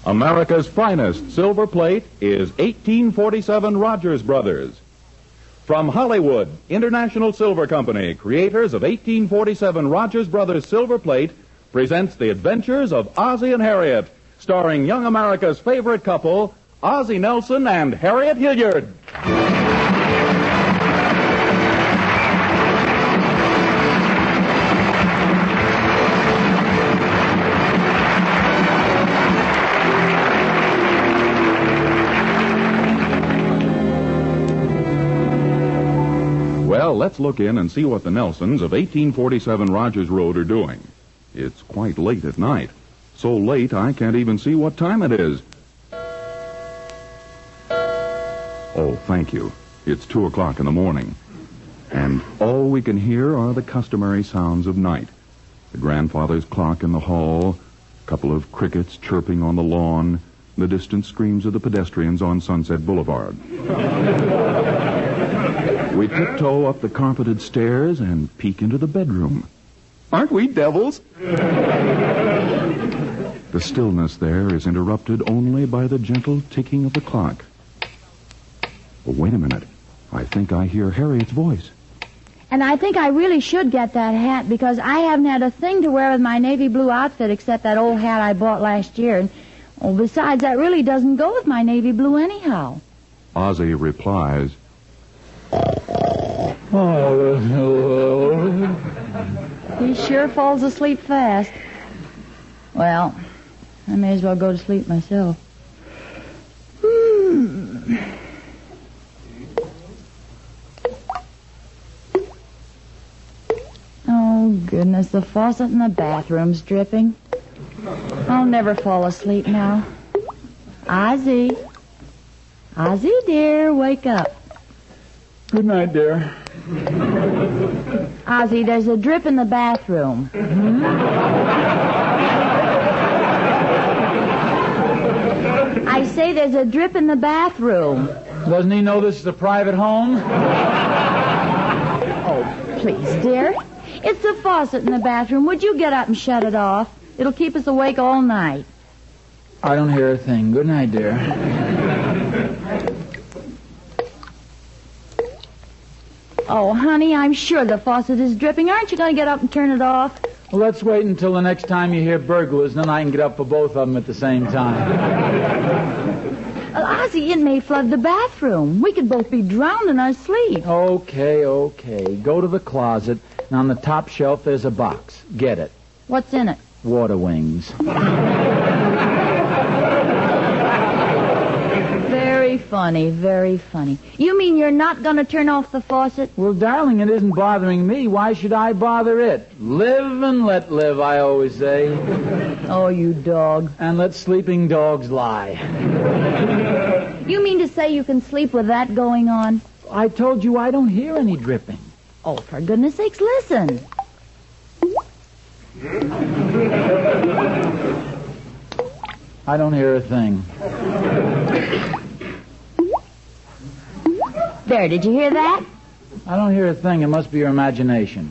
America's finest silver plate is 1847 Rogers Brothers. From Hollywood, International Silver Company, creators of 1847 Rogers Brothers silver plate, presents the adventures of Ozzie and Harriet, starring young America's favorite couple, Ozzie Nelson and Harriet Hilliard. Well, let's look in and see what the Nelsons of 1847 Rogers Road are doing. It's quite late at night. So late I can't even see what time it is. Oh, thank you. It's 2 o'clock in the morning. And all we can hear are the customary sounds of night. The grandfather's clock in the hall, a couple of crickets chirping on the lawn, the distant screams of the pedestrians on Sunset Boulevard. We tiptoe up the carpeted stairs and peek into the bedroom. Aren't we devils? The stillness there is interrupted only by the gentle ticking of the clock. Oh, wait a minute. I think I hear Harriet's voice. And I think I really should get that hat because I haven't had a thing to wear with my navy blue outfit except that old hat I bought last year. And besides, that really doesn't go with my navy blue anyhow. Ozzie replies, He sure falls asleep fast. Well, I may as well go to sleep myself. Oh, goodness, the faucet in the bathroom's dripping. I'll never fall asleep now. Ozzie. Ozzie, dear, wake up. Good night, dear. Ozzie, there's a drip in the bathroom. I say there's a drip in the bathroom. Doesn't he know this is a private home? Oh, please, dear. It's the faucet in the bathroom. Would you get up and shut it off? It'll keep us awake all night. I don't hear a thing. Good night, dear. Oh, honey, I'm sure the faucet is dripping. Aren't you going to get up and turn it off? Well, let's wait until the next time you hear burglars, and then I can get up for both of them at the same time. Ozzie, it may flood the bathroom. We could both be drowned in our sleep. Okay. Go to the closet, and on the top shelf there's a box. Get it. What's in it? Water wings. Very funny. You mean you're not going to turn off the faucet? Well, darling, it isn't bothering me. Why should I bother it? Live and let live, I always say. Oh, you dog. And let sleeping dogs lie. You mean to say you can sleep with that going on? I told you I don't hear any dripping. Oh, for goodness sakes, listen. I don't hear a thing. There, did you hear that? I don't hear a thing. It must be your imagination.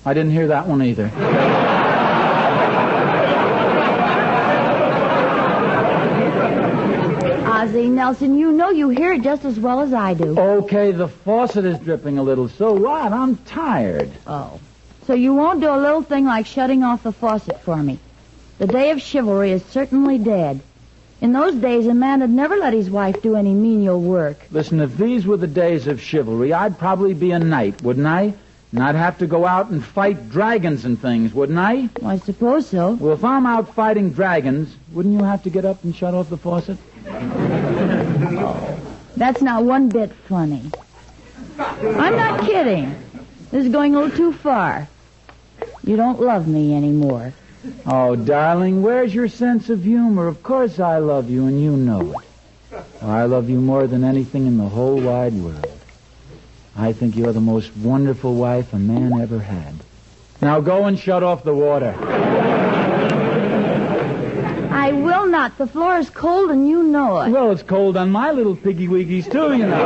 I didn't hear that one either. Ozzie Nelson, you know you hear it just as well as I do. Okay, the faucet is dripping a little. So what? I'm tired. Oh. So you won't do a little thing like shutting off the faucet for me. The day of chivalry is certainly dead. In those days, a man had never let his wife do any menial work. Listen, if these were the days of chivalry, I'd probably be a knight, wouldn't I? And I'd have to go out and fight dragons and things, wouldn't I? Well, I suppose so. Well, if I'm out fighting dragons, wouldn't you have to get up and shut off the faucet? That's not one bit funny. I'm not kidding. This is going a little too far. You don't love me anymore. Oh, darling, where's your sense of humor? Of course I love you, and you know it. I love you more than anything in the whole wide world. I think you're the most wonderful wife a man ever had. Now go and shut off the water. I will not. The floor is cold, and you know it. Well, it's cold on my little piggy-wiggies, too, you know.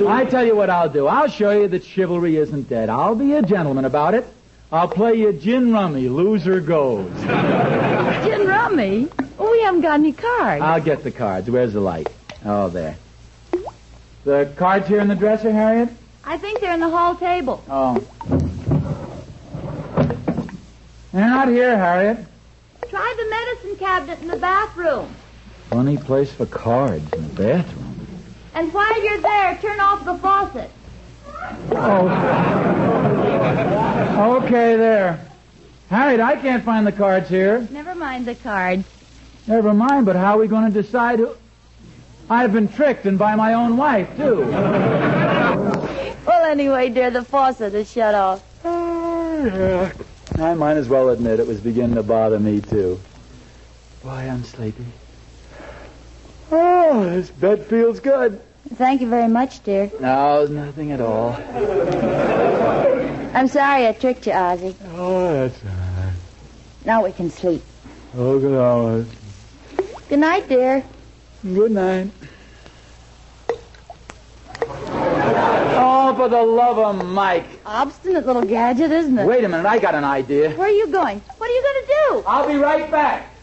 I tell you what I'll do. I'll show you that chivalry isn't dead. I'll be a gentleman about it. I'll play you gin rummy, loser goes. Gin rummy? yummy. Oh, we haven't got any cards. I'll get the cards. Where's the light? Oh, there. The cards here in the dresser, Harriet? I think they're in the hall table. Oh. They're not here, Harriet. Try the medicine cabinet in the bathroom. Funny place for cards in the bathroom. And while you're there, turn off the faucet. Oh. Okay, there. Harriet, I can't find the cards here. Never mind the cards. Never mind, but how are we going to decide who... I've been tricked, and by my own wife, too. Well, anyway, dear, the faucet is shut off. Yeah. I might as well admit it was beginning to bother me, too. Boy, I'm sleepy. Oh, this bed feels good. Thank you very much, dear. No, nothing at all. I'm sorry I tricked you, Ozzie. Oh, that's all right. Now we can sleep. Oh, good hours. Good night, dear. Good night. Oh, for the love of Mike. Obstinate little gadget, isn't it? Wait a minute, I got an idea. Where are you going? What are you going to do? I'll be right back.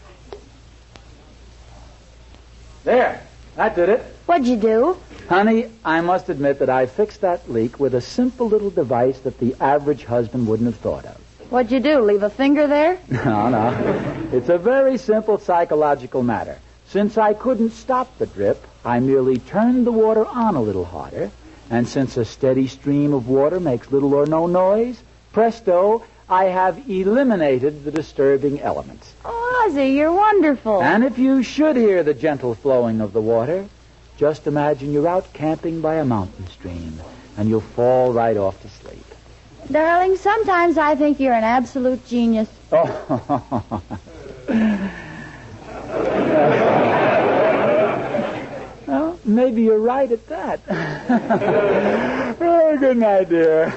There, that did it. What'd you do? Honey, I must admit that I fixed that leak with a simple little device that the average husband wouldn't have thought of. What'd you do? Leave a finger there? No. It's a very simple psychological matter. Since I couldn't stop the drip, I merely turned the water on a little hotter, and since a steady stream of water makes little or no noise, presto, I have eliminated the disturbing elements. Oh, Ozzie, you're wonderful. And if you should hear the gentle flowing of the water, just imagine you're out camping by a mountain stream, and you'll fall right off to sleep. Darling, sometimes I think you're an absolute genius. Oh. Well, maybe you're right at that. Oh, good night, dear.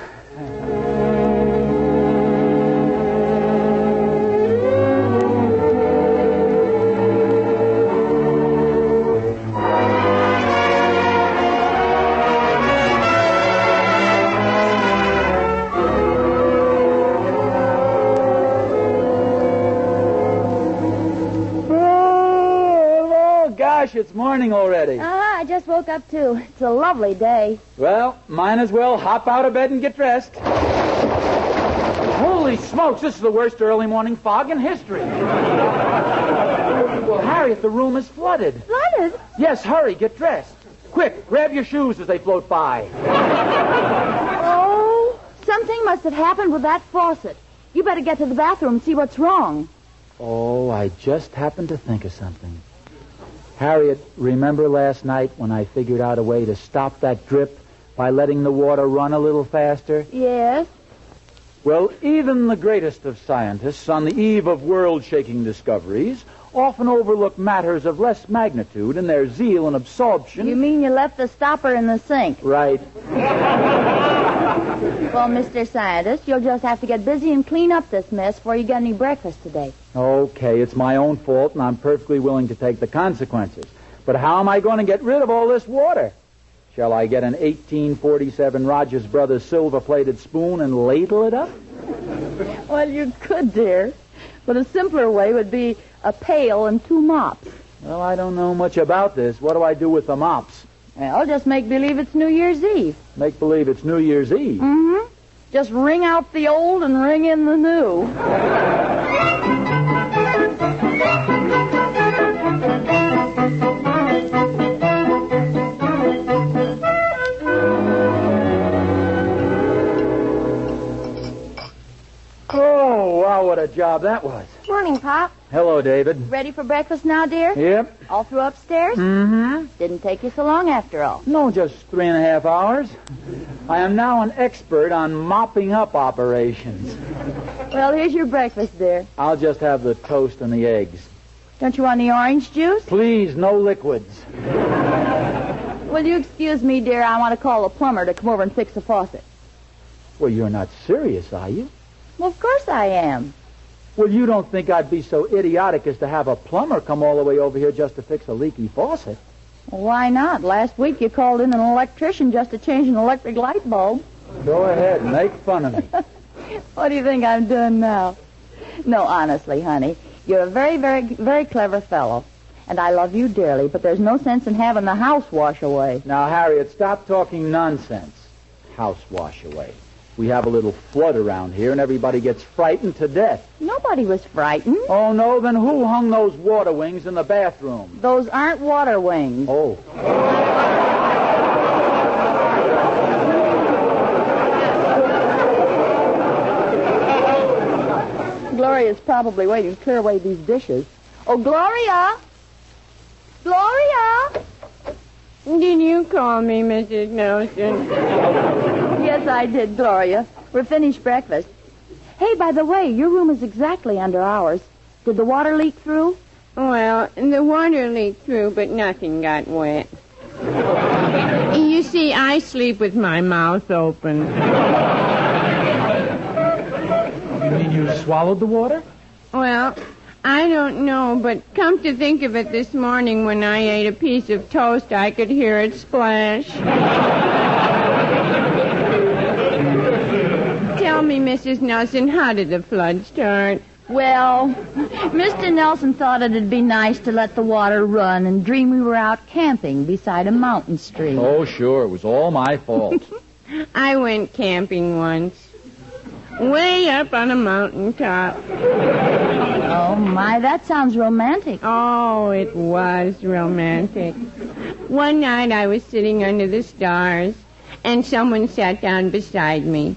It's morning already. I just woke up, too. It's a lovely day. Well, might as well hop out of bed and get dressed. Holy smokes, this is the worst early morning fog in history. Well, Harriet, the room is flooded. Flooded? Yes, hurry, get dressed. Quick, grab your shoes as they float by. Oh, something must have happened with that faucet. You better get to the bathroom and see what's wrong. Oh, I just happened to think of something. Harriet, remember last night when I figured out a way to stop that drip by letting the water run a little faster? Yes. Well, even the greatest of scientists on the eve of world-shaking discoveries often overlook matters of less magnitude in their zeal and absorption. You mean you left the stopper in the sink? Right. Well, Mr. Scientist, you'll just have to get busy and clean up this mess before you get any breakfast today. Okay, it's my own fault, and I'm perfectly willing to take the consequences. But how am I going to get rid of all this water? Shall I get an 1847 Rogers Brothers silver-plated spoon and ladle it up? Well, you could, dear. But a simpler way would be a pail and 2 mops. Well, I don't know much about this. What do I do with the mops? Well, just make believe it's New Year's Eve. Make believe it's New Year's Eve? Mm-hmm. Just wring out the old and ring in the new. Oh, wow, what a job that was. Morning, Pop. Hello, David. Ready for breakfast now, dear? Yep. All through upstairs? Mm-hmm. Didn't take you so long after all. No, just 3.5 hours. I am now an expert on mopping up operations. Well, here's your breakfast, dear. I'll just have the toast and the eggs. Don't you want any orange juice? Please, no liquids. Will you excuse me, dear? I want to call a plumber to come over and fix the faucet. Well, you're not serious, are you? Well, of course I am. Well, you don't think I'd be so idiotic as to have a plumber come all the way over here just to fix a leaky faucet? Well, why not? Last week you called in an electrician just to change an electric light bulb. Go ahead, make fun of me. What do you think I'm doing now? No, honestly, honey. You're a very, very, very clever fellow. And I love you dearly, but there's no sense in having the house wash away. Now, Harriet, stop talking nonsense. House wash away. We have a little flood around here, and everybody gets frightened to death. Nobody was frightened. Oh, no? Then who hung those water wings in the bathroom? Those aren't water wings. Oh. Gloria's probably waiting to clear away these dishes. Oh, Gloria! Gloria! Did you call me, Mrs. Nelson? Yes, I did, Gloria. We're finished breakfast. Hey, by the way, your room is exactly under ours. Did the water leak through? Well, the water leaked through, but nothing got wet. You see, I sleep with my mouth open. You mean you swallowed the water? Well, I don't know, but come to think of it, this morning when I ate a piece of toast, I could hear it splash. Tell me, Mrs. Nelson, how did the flood start? Well, Mr. Nelson thought it'd be nice to let the water run and dream we were out camping beside a mountain stream. Oh, sure. It was all my fault. I went camping once. Way up on a mountaintop. Oh, my, that sounds romantic. Oh, it was romantic. One night I was sitting under the stars, and someone sat down beside me,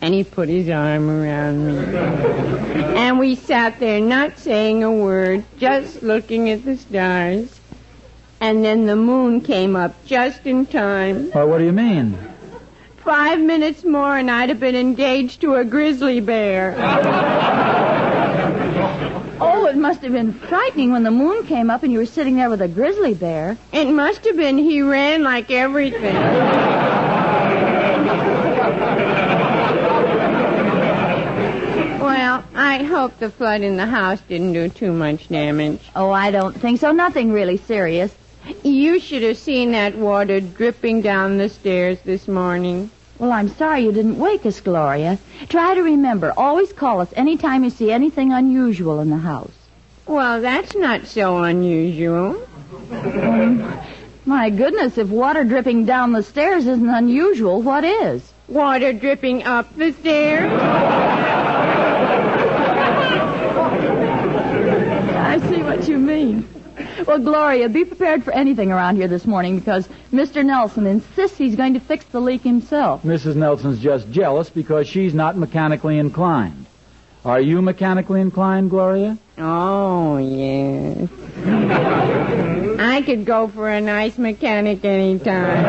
and he put his arm around me. And we sat there not saying a word, just looking at the stars. And then the moon came up just in time. Well, what do you mean? 5 minutes more and I'd have been engaged to a grizzly bear. Oh, it must have been frightening when the moon came up and you were sitting there with a grizzly bear. It must have been. He ran like everything. Well, I hope the flood in the house didn't do too much damage. Oh, I don't think so. Nothing really serious. You should have seen that water dripping down the stairs this morning. Well, I'm sorry you didn't wake us, Gloria. Try to remember. Always call us any time you see anything unusual in the house. Well, that's not so unusual. My goodness, if water dripping down the stairs isn't unusual, what is? Water dripping up the stairs? I see what you mean. Well, Gloria, be prepared for anything around here this morning because Mr. Nelson insists he's going to fix the leak himself. Mrs. Nelson's just jealous because she's not mechanically inclined. Are you mechanically inclined, Gloria? Oh, yes. I could go for a nice mechanic anytime.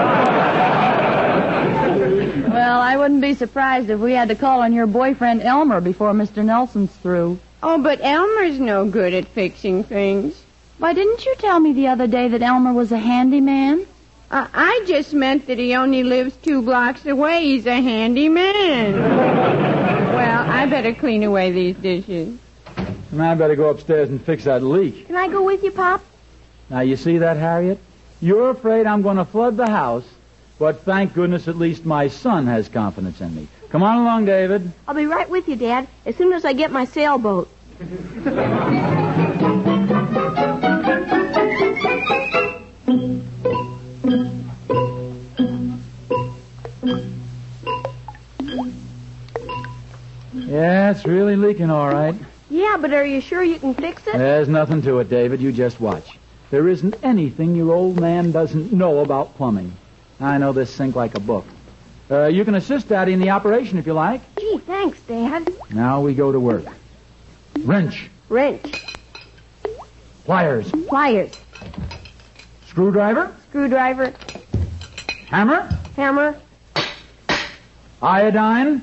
Well, I wouldn't be surprised if we had to call on your boyfriend Elmer before Mr. Nelson's through. Oh, but Elmer's no good at fixing things. Why, didn't you tell me the other day that Elmer was a handyman? I just meant that he only lives 2 blocks away. He's a handyman. Well, I better clean away these dishes. And I better go upstairs and fix that leak. Can I go with you, Pop? Now, you see that, Harriet? You're afraid I'm going to flood the house, but thank goodness at least my son has confidence in me. Come on along, David. I'll be right with you, Dad, as soon as I get my sailboat. Yeah, it's really leaking all right. Yeah, but are you sure you can fix it? There's nothing to it, David. You just watch. There isn't anything your old man doesn't know about plumbing. I know this sink like a book. You can assist Daddy in the operation if you like. Gee, thanks, Dad. Now we go to work. Wrench. Wrench. Pliers. Pliers. Screwdriver. Screwdriver. Hammer. Hammer. Iodine.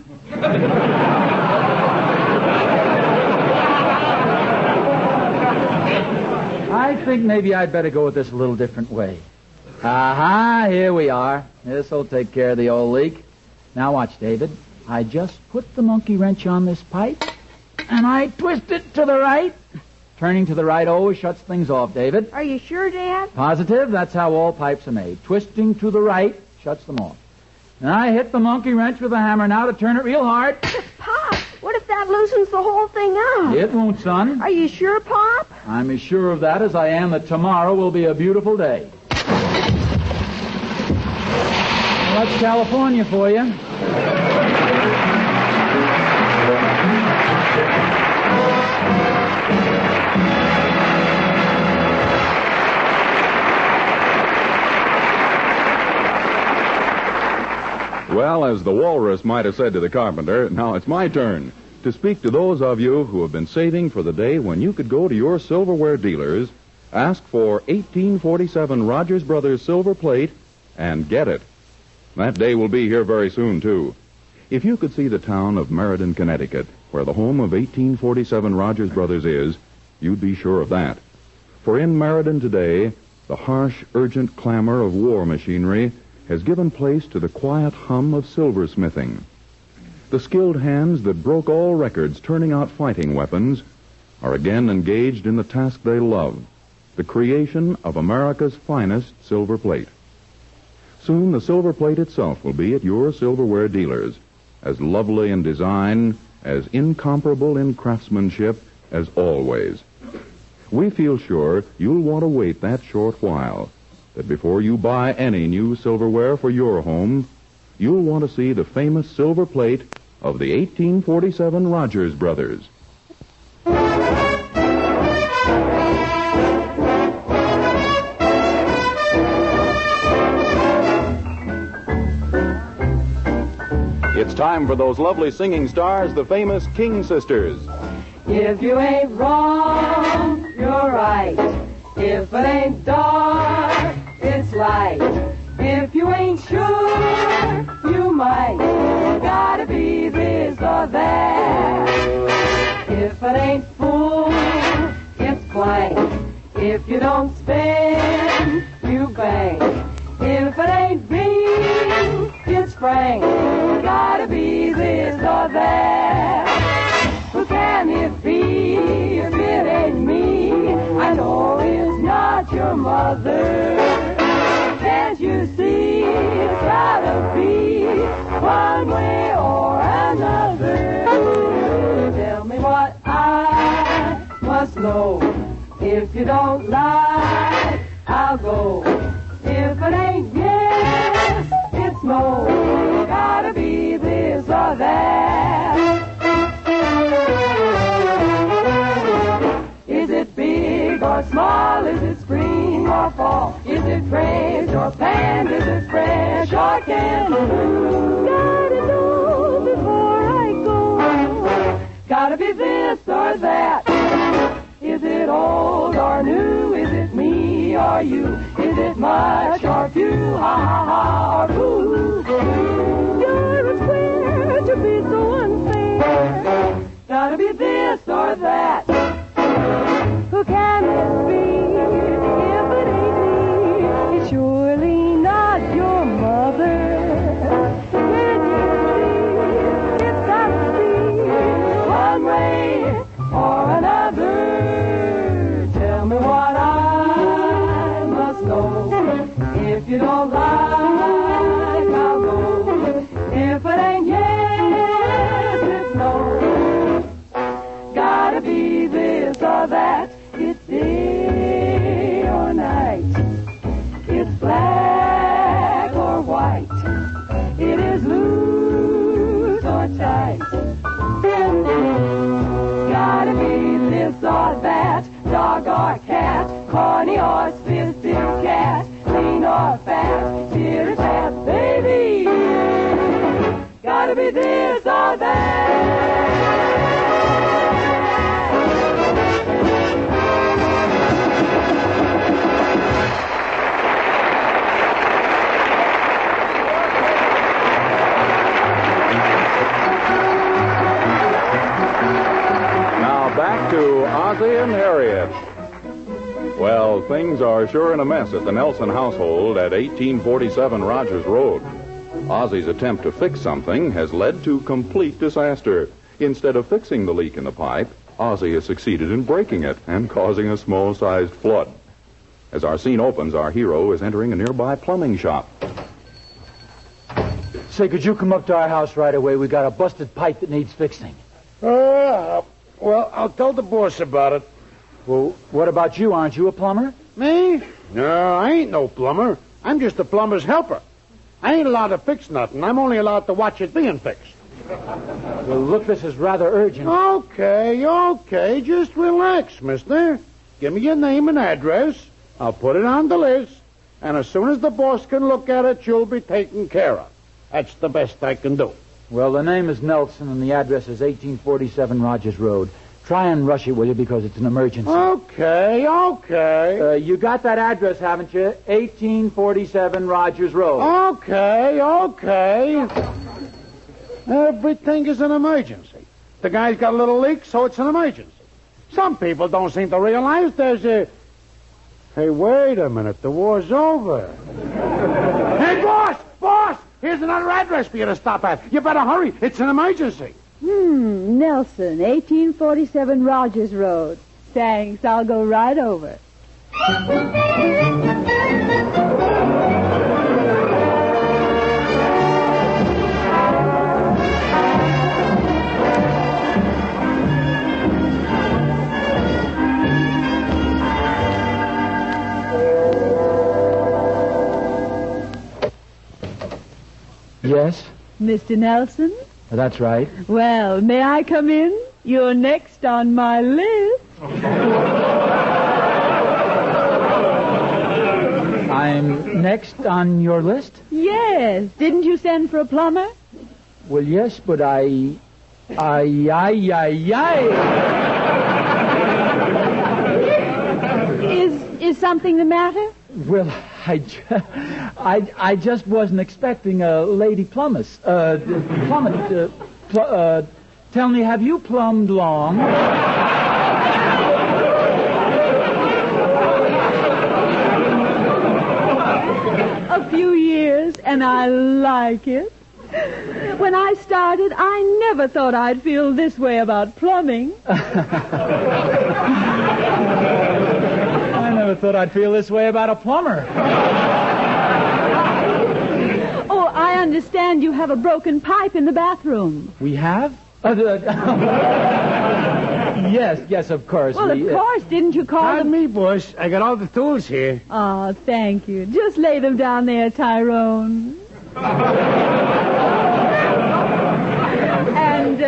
I think maybe I'd better go with this a little different way. Aha, here we are. This'll take care of the old leak. Now watch, David. I just put the monkey wrench on this pipe, and I twist it to the right. Turning to the right always shuts things off, David. Are you sure, Dad? Positive. That's how all pipes are made. Twisting to the right shuts them off. And I hit the monkey wrench with a hammer now to turn it real hard. But, Pop, what if that loosens the whole thing up. It won't, son. Are you sure, Pop? I'm as sure of that as I am that tomorrow will be a beautiful day. Well, that's California for you. Well, as the walrus might have said to the carpenter, now it's my turn to speak to those of you who have been saving for the day when you could go to your silverware dealers, ask for 1847 Rogers Brothers silver plate, and get it. That day will be here very soon, too. If you could see the town of Meriden, Connecticut, where the home of 1847 Rogers Brothers is, you'd be sure of that. For in Meriden today, the harsh, urgent clamor of war machinery has given place to the quiet hum of silversmithing. The skilled hands that broke all records turning out fighting weapons are again engaged in the task they love, the creation of America's finest silver plate. Soon the silver plate itself will be at your silverware dealers, as lovely in design, as incomparable in craftsmanship as always. We feel sure you'll want to wait that short while, that before you buy any new silverware for your home, you'll want to see the famous silver plate of the 1847 Rogers Brothers. It's time for those lovely singing stars, the famous King Sisters. If you ain't wrong, you're right. If it ain't dark, it's light. If you ain't sure, you might. Gotta be this or that. If it ain't full, it's blank. If you don't spend, you bank. If it ain't bing, it's frank. Gotta be this or that. Who can it be if it ain't me? I know it's not your mother. Can't you see it's gotta be one way or another? Tell me what I must know. If you don't like, I'll go. If it ain't yes, it's no. Gotta be this or that. Is it big or small? Is it spring or fall? Is it French or pan? Is it fresh or canned? Gotta know before I go. Gotta be this or that. Is it old or new? Is it me or you? Is it much or few? Ha ha ha or boo? You're a square to be so unfair. Gotta be this or that. Who can it be if it ain't me? It's surely not your mother. Can't you see it's got to be one way or another? Tell me what I must know. If you don't like, I'll go. If it ain't yes, it's no. Gotta be this or that. It's day or night. It's black or white. It is loose or tight. Gotta be this or that. Dog or cat. Corny or fisted cat. Lean or fat. Here is that baby. Gotta be this or that. Back to Ozzie and Harriet. Well, things are sure in a mess at the Nelson household at 1847 Rogers Road. Ozzie's attempt to fix something has led to complete disaster. Instead of fixing the leak in the pipe, Ozzie has succeeded in breaking it and causing a small-sized flood. As our scene opens, our hero is entering a nearby plumbing shop. Say, could you come up to our house right away? We got a busted pipe that needs fixing. Well, I'll tell the boss about it. Well, what about you? Aren't you a plumber? Me? No, I ain't no plumber. I'm just a plumber's helper. I ain't allowed to fix nothing. I'm only allowed to watch it being fixed. Well, look, this is rather urgent. Okay. Just relax, mister. Give me your name and address. I'll put it on the list. And as soon as the boss can look at it, you'll be taken care of. That's the best I can do. Well, the name is Nelson, and the address is 1847 Rogers Road. Try and rush it, will you, because it's an emergency. Okay. You got that address, haven't you? 1847 Rogers Road. Okay. Everything is an emergency. The guy's got a little leak, so it's an emergency. Some people don't seem to realize there's a... Hey, wait a minute. The war's over. Hey, boss! Here's another address for you to stop at. You better hurry. It's an emergency. Nelson, 1847 Rogers Road. Thanks, I'll go right over. Yes? Mr. Nelson? That's right. Well, may I come in? You're next on my list. I'm next on your list? Yes. Didn't you send for a plumber? Well, yes, but Is something the matter? Well, I just wasn't expecting a lady plumber. Tell me, have you plumbed long? A few years, and I like it. When I started, I never thought I'd feel this way about plumbing. I never thought I'd feel this way about a plumber. Oh, I understand you have a broken pipe in the bathroom. We have? Yes, of course. Well, of course. Didn't you call Pardon them? me, boss. I got all the tools here. Oh, thank you. Just lay them down there, Tyrone. And,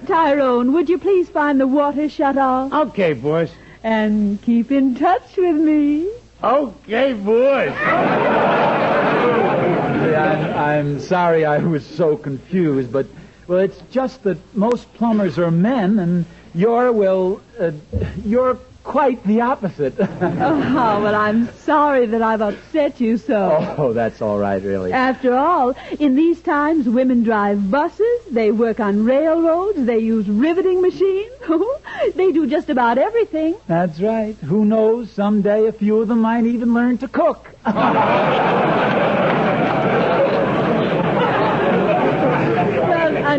Tyrone, would you please find the water shut off? Okay, boss. And keep in touch with me. Okay, boss. I'm sorry I was so confused, but, well, it's just that most plumbers are men, and you're quite the opposite. Oh, well, I'm sorry that I've upset you so. Oh, that's all right, really. After all, in these times, women drive buses, they work on railroads, they use riveting machines. They do just about everything. That's right. Who knows, someday a few of them might even learn to cook.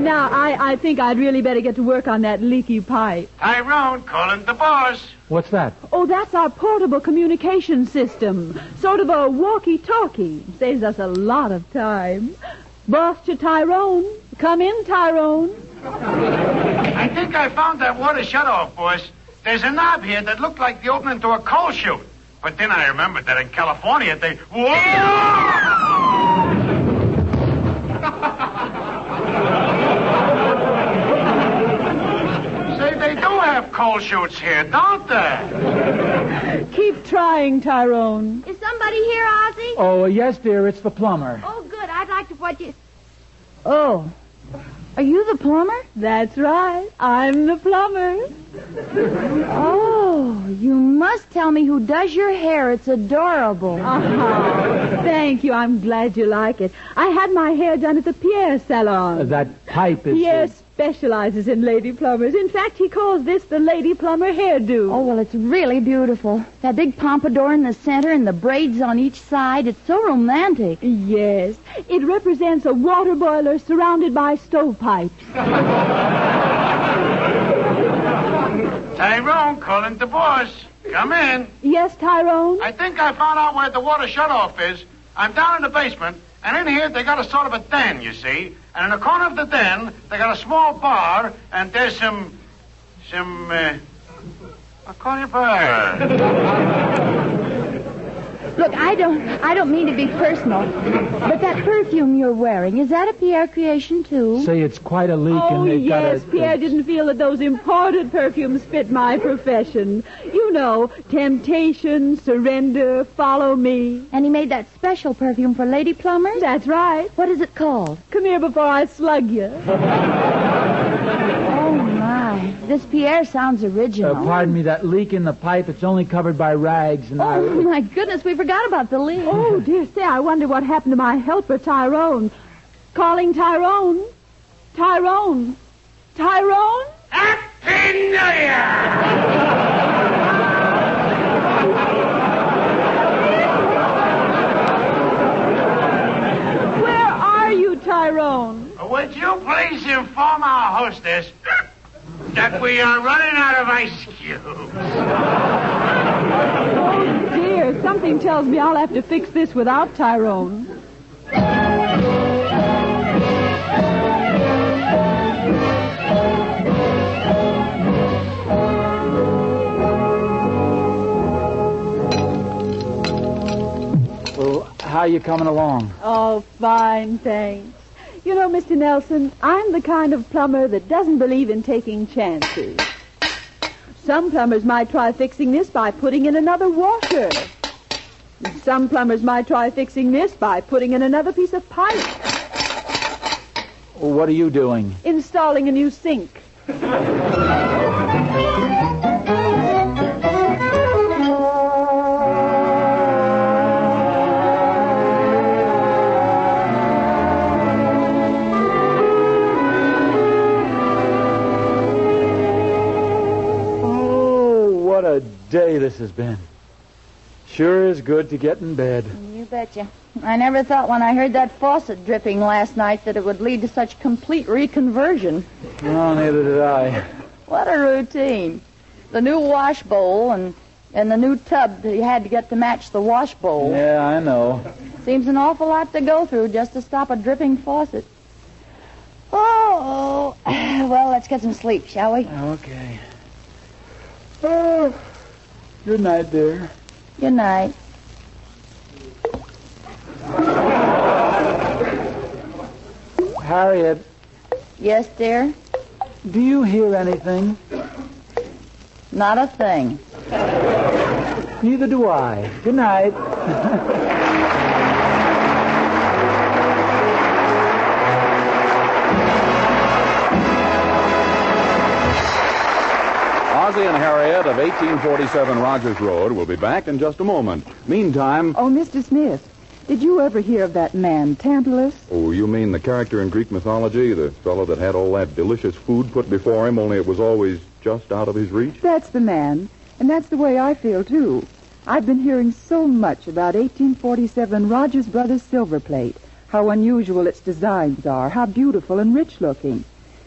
Now, I think I'd really better get to work on that leaky pipe. Tyrone, calling the boss. What's that? Oh, that's our portable communication system. Sort of a walkie-talkie. Saves us a lot of time. Boss to Tyrone. Come in, Tyrone. I think I found that water shut-off, boss. There's a knob here that looked like the opening to a coal chute. But then I remembered that in California, they... Say, they do have coal chutes here, don't they? Keep trying, Tyrone. Is somebody here, Ozzie? Oh, yes, dear, it's the plumber. Oh, good. I'd like to put you... Oh. Are you the plumber? That's right. I'm the plumber. Oh, you must tell me who does your hair. It's adorable. Oh, thank you. I'm glad you like it. I had my hair done at the Pierre salon. That pipe is... Pierre specializes in lady plumbers. In fact, he calls this the lady plumber hairdo. Oh, well, it's really beautiful. That big pompadour in the center and the braids on each side. It's so romantic. Yes. It represents a water boiler surrounded by stovepipes. Tyrone, calling the boss. Come in. Yes, Tyrone? I think I found out where the water shut-off is. I'm down in the basement, and in here they got a sort of a den, you see. And in the corner of the den, they got a small bar, and there's some, I'll call you back. Look, I don't mean to be personal, but that perfume you're wearing, is that a Pierre creation, too? Say, it's quite a leak, Oh, and they've yes, got a... Pierre didn't feel that those imported perfumes fit my profession. You know, temptation, surrender, follow me. And he made that special perfume for lady plumbers? That's right. What is it called? Come here before I slug you. Oh, my. This Pierre sounds original. pardon me, that leak in the pipe, it's only covered by rags, and Oh, my goodness, we forgot about the leak. Oh, dear, say, I wonder what happened to my helper, Tyrone. Calling Tyrone. Tyrone. Tyrone? Happy New Year! Where are you, Tyrone? Would you please inform our hostess that we are running out of ice cubes? Oh, dear, something tells me I'll have to fix this without Tyrone. Well, how you coming along? Oh, fine, thanks. You know, Mr. Nelson, I'm the kind of plumber that doesn't believe in taking chances. Some plumbers might try fixing this by putting in another washer. Some plumbers might try fixing this by putting in another piece of pipe. Well, what are you doing? Installing a new sink. What a day this has been. Sure is good to get in bed. You betcha. I never thought when I heard that faucet dripping last night that it would lead to such complete reconversion. Well, neither did I. What a routine. The new wash bowl and the new tub that you had to get to match the wash bowl. Yeah, I know. Seems an awful lot to go through just to stop a dripping faucet. Oh, well, let's get some sleep, shall we? Okay. Oh, good night, dear. Good night. Harriet, Yes, dear? do you hear anything? Not a thing. Neither do I. Good night. Ozzie and Harriet of 1847 Rogers Road will be back in just a moment. Meantime... Oh, Mr. Smith, did you ever hear of that man, Tantalus? Oh, you mean the character in Greek mythology? The fellow that had all that delicious food put before him, only it was always just out of his reach? That's the man, and that's the way I feel, too. I've been hearing so much about 1847 Rogers Brothers silver plate, how unusual its designs are, how beautiful and rich-looking.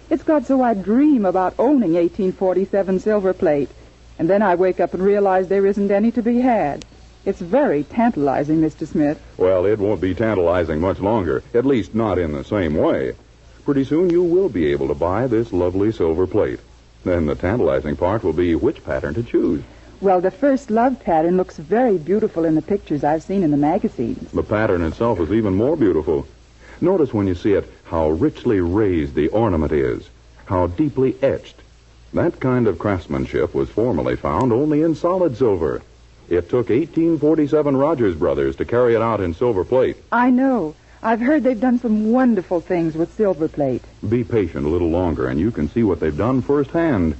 It's got so I dream about owning 1847 silver plate, and then I wake up and realize there isn't any to be had. It's very tantalizing, Mr. Smith. Well, it won't be tantalizing much longer, at least not in the same way. Pretty soon you will be able to buy this lovely silver plate. Then the tantalizing part will be which pattern to choose. Well, the first love pattern looks very beautiful in the pictures I've seen in the magazines. The pattern itself is even more beautiful. Notice when you see it how richly raised the ornament is, how deeply etched. That kind of craftsmanship was formerly found only in solid silver. It took 1847 Rogers Brothers to carry it out in silver plate. I know. I've heard they've done some wonderful things with silver plate. Be patient a little longer and you can see what they've done firsthand.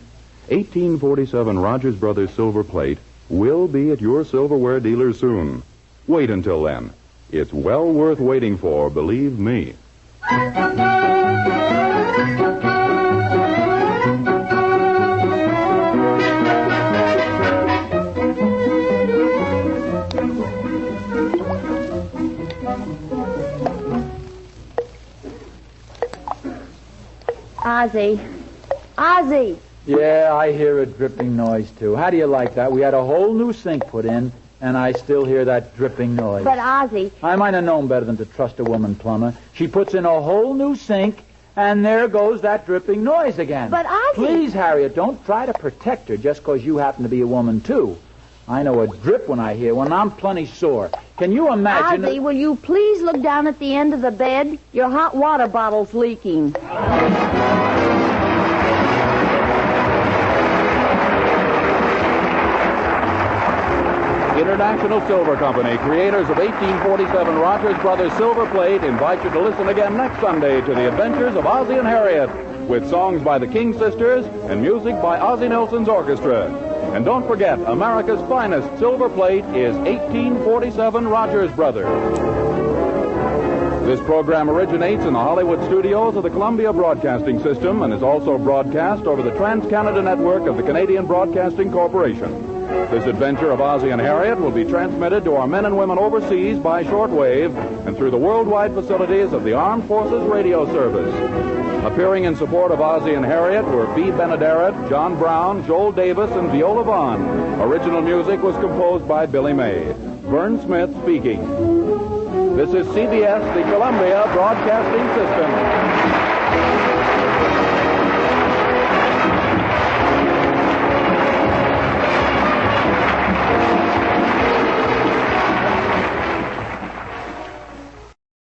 1847 Rogers Brothers silver plate will be at your silverware dealer soon. Wait until then. It's well worth waiting for, believe me. Ozzie. Ozzie! Yeah, I hear a dripping noise, too. How do you like that? We had a whole new sink put in, and I still hear that dripping noise. But, Ozzie... I might have known better than to trust a woman plumber. She puts in a whole new sink, and there goes that dripping noise again. But, Ozzie... Please, Harriet, don't try to protect her just because you happen to be a woman, too. I know a drip when I hear one. I'm plenty sore. Can you imagine... Ozzie, will you please look down at the end of the bed? Your hot water bottle's leaking. International Silver Company, creators of 1847 Rogers Brothers Silver Plate, invite you to listen again next Sunday to the adventures of Ozzie and Harriet, with songs by the King Sisters and music by Ozzie Nelson's orchestra. And don't forget, America's finest silver plate is 1847 Rogers Brothers. This program originates in the Hollywood studios of the Columbia Broadcasting System and is also broadcast over the Trans-Canada Network of the Canadian Broadcasting Corporation. This adventure of Ozzie and Harriet will be transmitted to our men and women overseas by shortwave and through the worldwide facilities of the Armed Forces Radio Service. Appearing in support of Ozzie and Harriet were B. Benaderet, John Brown, Joel Davis, and Viola Vaughn. Original music was composed by Billy May. Vern Smith speaking. This is CBS, the Columbia Broadcasting System.